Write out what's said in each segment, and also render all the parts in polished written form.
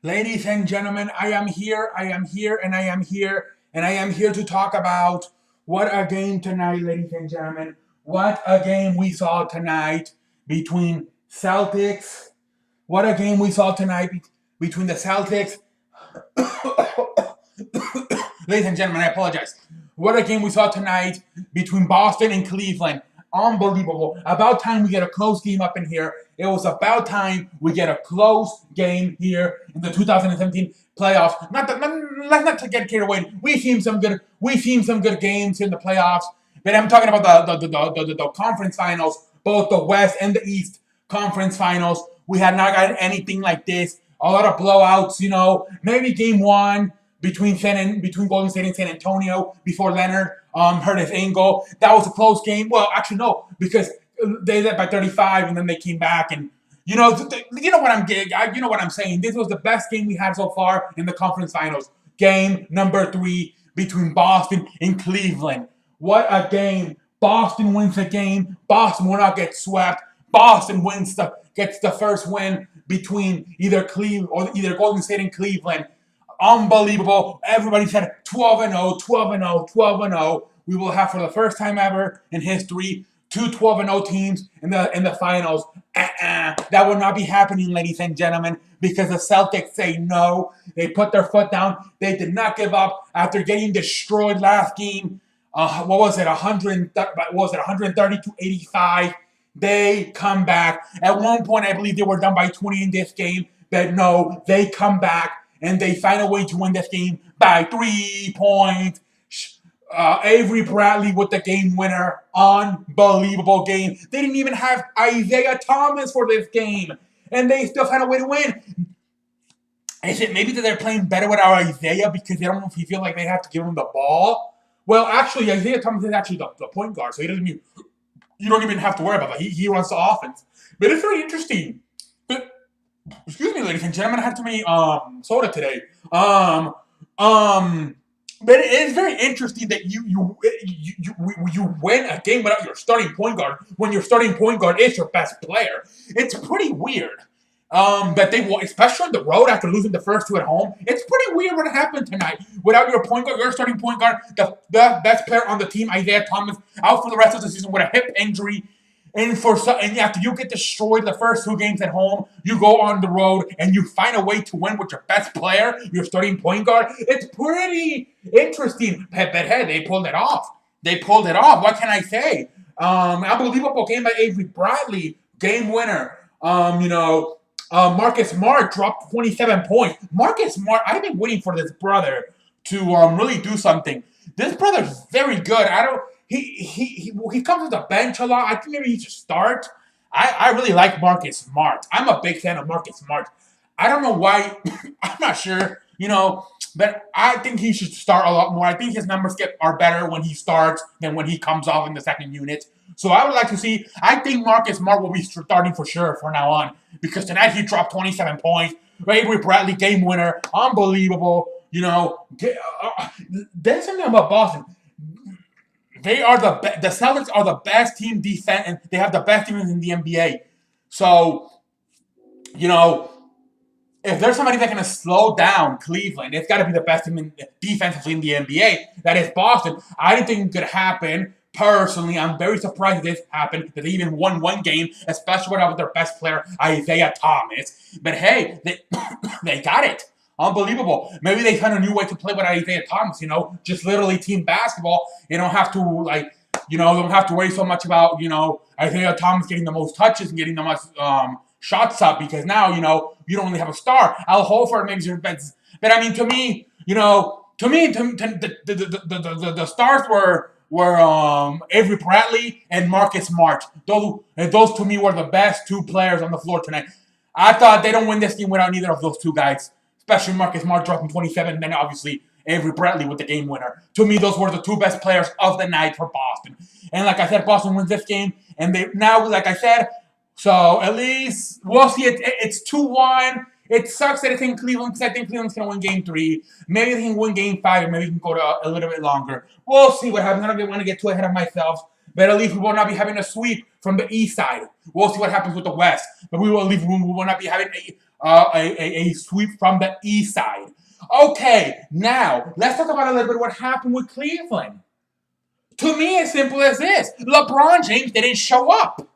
Ladies and gentlemen, and I am here to talk about what a game tonight, ladies and gentlemen. What a game we saw tonight between Celtics. What a game we saw tonight between the Celtics. Ladies and gentlemen, I apologize. What a game we saw tonight between Boston and Cleveland. Unbelievable. About time we get a close game up in here. It was about time we get a close game here in the 2017 playoffs. Let's not to get carried away. We've seen some good games in the playoffs. But I'm talking about the conference finals, both the West and the East conference finals. We had not gotten anything like this. A lot of blowouts, maybe game one between Golden State and San Antonio before Leonard hurt his ankle. That was a close game. Well, actually no, because they led by 35 and then they came back and you know what I'm saying. This was the best game we had so far in the conference finals. Game number 3 between Boston and Cleveland. What a game! Boston wins the game. Boston will not get swept. Boston gets the first win between either Golden State and Cleveland. Unbelievable. Everybody said 12-0, 12-0, 12-0. We will have, for the first time ever in history, two 12-0 teams in the finals. That will not be happening, ladies and gentlemen, because the Celtics say no. They put their foot down. They did not give up after getting destroyed last game. What was it? 130-85. They come back. At one point, I believe they were down by 20 in this game, but no, they come back and they find a way to win this game by 3 points. Avery Bradley with the game winner. Unbelievable game. They didn't even have Isaiah Thomas for this game, and they still found a way to win. Is it maybe that they're playing better without Isaiah because they don't feel like they have to give him the ball? Well, actually, Isaiah Thomas is actually the point guard, so you don't even have to worry about that. He runs the offense. But it's very interesting. Excuse me, ladies and gentlemen, I had too many soda today. But it is very interesting that you win a game without your starting point guard when your starting point guard is your best player. It's pretty weird. That they will, especially on the road after losing the first two at home. It's pretty weird what happened tonight. Without your point guard, your starting point guard, the best player on the team, Isaiah Thomas, out for the rest of the season with a hip injury. And after you get destroyed the first two games at home, you go on the road and you find a way to win with your best player, your starting point guard. It's pretty interesting. But hey, they pulled it off. What can I say? Unbelievable game by Avery Bradley, game winner. Marcus Smart dropped 27 points. Marcus Smart, I've been waiting for this brother to really do something. This brother's very good. He comes to the bench a lot. I think maybe he should start. I really like Marcus Smart. I'm a big fan of Marcus Smart. I don't know why. I'm not sure, but I think he should start a lot more. I think his numbers are better when he starts than when he comes off in the second unit. So I would like to see. I think Marcus Smart will be starting for sure from now on because tonight he dropped 27 points. Avery Bradley, game winner, unbelievable. There's something about Boston. They are the Celtics are the best team defense, and they have the best team in the NBA. So, if there's somebody that can slow down Cleveland, it's got to be the best team defensively in the NBA. That is Boston. I didn't think it could happen. Personally, I'm very surprised this happened, that they even won one game, especially without their best player, Isaiah Thomas. But hey, they got it. Unbelievable. Maybe they found a new way to play with Isaiah Thomas, just literally team basketball. You don't have to, don't have to worry so much about, Isaiah Thomas getting the most touches and getting the most shots up because now, you don't really have a star. Al Horford makes your bets. But I mean, to me, the stars were Avery Bradley and Marcus Smart. Those to me were the best two players on the floor tonight. I thought they don't win this game without neither of those two guys, especially Marcus Smart dropping 27, and then obviously Avery Bradley with the game winner. To me, those were the two best players of the night for Boston. And like I said, Boston wins this game, and they now, like I said, so at least we'll see it. It's 2-1. It sucks that it's in Cleveland because I think Cleveland's going to win Game 3. Maybe they can win Game 5, or maybe we can go to a little bit longer. We'll see what happens. I don't want to get too ahead of myself. But at least we will not be having a sweep from the east side. We'll see what happens with the west. But we will not be having a sweep from the east side. Okay, now let's talk about a little bit what happened with Cleveland. To me, as simple as this: LeBron James didn't show up.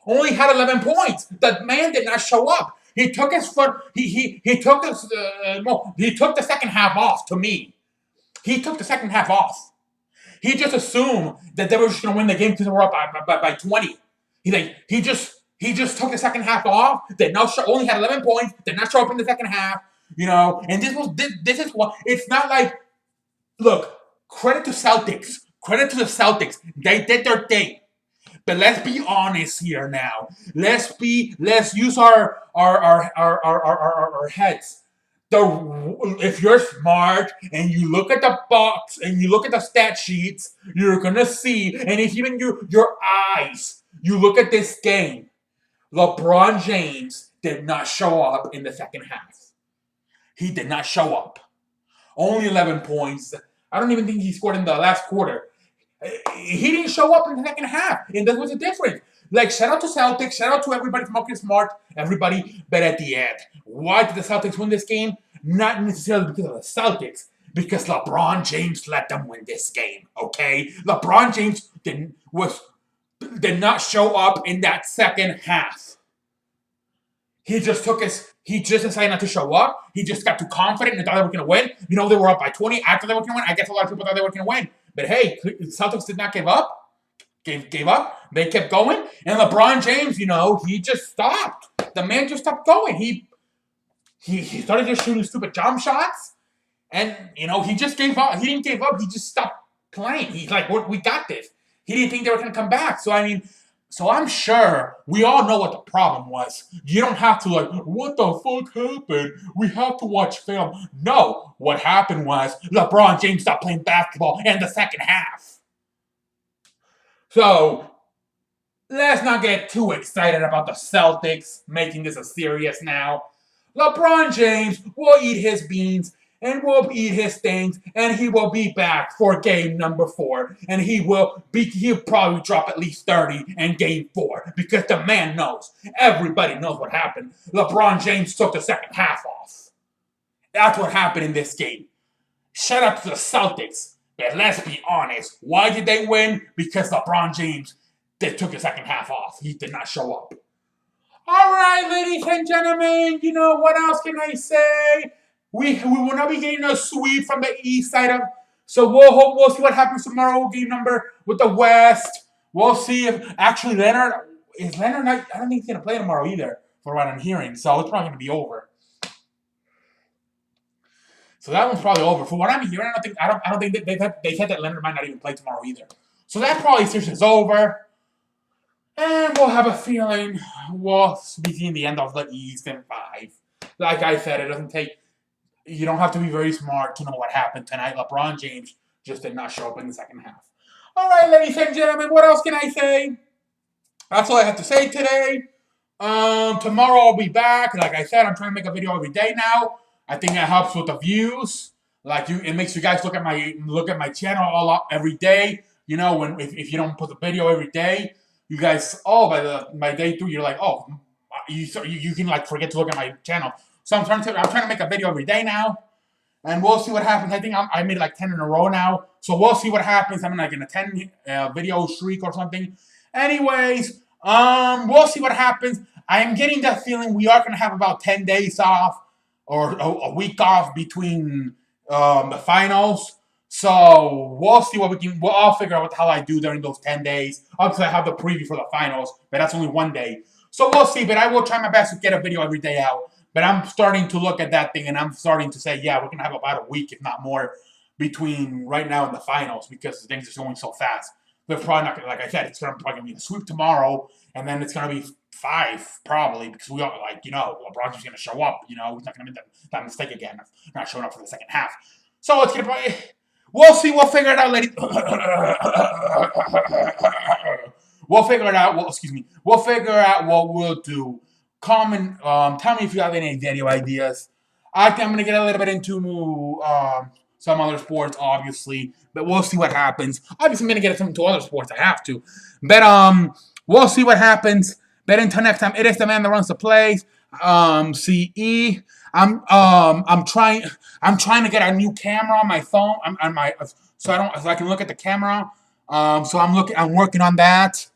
Only had 11 points. The man did not show up. He took his foot. He took his, he took the second half off. To me, he took the second half off. He just assumed that they were just going to win the game because they were up by 20. He just took the second half off. Did not show, only had 11 points. Did not show up in the second half. And this is what it's not like. Look, credit to Celtics. Credit to the Celtics. They did their thing. But let's be honest here now. Let's use our heads. If you're smart and you look at the box and you look at the stat sheets, you're gonna see, and if even your eyes, you look at this game, LeBron James did not show up in the second half. He did not show up. Only 11 points. I don't even think he scored in the last quarter. He didn't show up in the second half, and that was the difference. Like, shout out to Celtics, shout out to everybody from Marcus Smart, everybody, but at the end, why did the Celtics win this game? Not necessarily because of the Celtics, because LeBron James let them win this game, okay? LeBron James did not show up in that second half. He just decided not to show up. He just got too confident and thought they were going to win. They were up by 20 after they were going to win. I guess a lot of people thought they were going to win. But hey, Celtics did not give up. Gave up. They kept going. And LeBron James, he just stopped. The man just stopped going. He started just shooting stupid jump shots. And, he just gave up. He didn't give up. He just stopped playing. He's like, we got this. He didn't think they were going to come back. So I'm sure we all know what the problem was. You don't have to what the fuck happened? We have to watch film. No, what happened was LeBron James stopped playing basketball in the second half. So, let's not get too excited about the Celtics making this a serious now. LeBron James will eat his beans and will eat his things, and he will be back for game number 4. And he'll probably drop at least 30 in game 4, because the man knows. Everybody knows what happened. LeBron James took the second half off. That's what happened in this game. Shout out to the Celtics. But let's be honest. Why did they win? Because LeBron James took the second half off. He did not show up. All right, ladies and gentlemen. What else can I say? We will not be getting a sweep from the east side of. So we'll see what happens tomorrow. Game number with the West. We'll see if actually Leonard not. I don't think he's gonna play tomorrow either, for what I'm hearing. So it's probably gonna be over. So that one's probably over. For what I'm hearing, I don't think they said that Leonard might not even play tomorrow either. So that probably series is over. And we'll have a feeling we'll be seeing the end of the East in 5. Like I said, it doesn't take. You don't have to be very smart to know what happened tonight. LeBron James just did not show up in the second half. All right, ladies and gentlemen, what else can I say? That's all I have to say today. Tomorrow I'll be back. Like I said, I'm trying to make a video every day now. I think that helps with the views. It makes you guys look at my channel every day. If you don't put the video every day, you guys, by day 2, you're like, you can forget to look at my channel. So I'm trying to make a video every day now, and we'll see what happens. I think I made 10 in a row now, so we'll see what happens. I'm in a 10 video streak or something. Anyways, we'll see what happens. I am getting that feeling we are gonna have about 10 days off or a week off between the finals. So we'll see what I'll figure out what the hell I do during those 10 days. Obviously, I have the preview for the finals, but that's only one day. So we'll see. But I will try my best to get a video every day out. But I'm starting to look at that thing, and I'm starting to say, yeah, we're going to have about a week, if not more, between right now and the finals, because things are going so fast. They're probably not going to, like I said, it's probably going to be a sweep tomorrow, and then it's going to be 5, probably, because we are, LeBron's just going to show up. He's not going to make that mistake again of not showing up for the second half. So it's going to be, we'll see. We'll figure it out, ladies. We'll figure it out. We'll figure out what we'll do. Comment, tell me if you have any video ideas. I think I'm going to get a little bit into some other sports, obviously, but we'll see what happens. Obviously, I'm going to get into other sports. I have to. But we'll see what happens. But until next time, it is the man that runs the plays. CE. I'm trying to get a new camera on my phone. On my so I can look at the camera. So I'm working on that.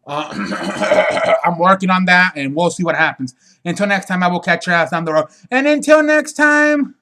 I'm working on that, and we'll see what happens. Until next time, I will catch your ass down the road. And until next time.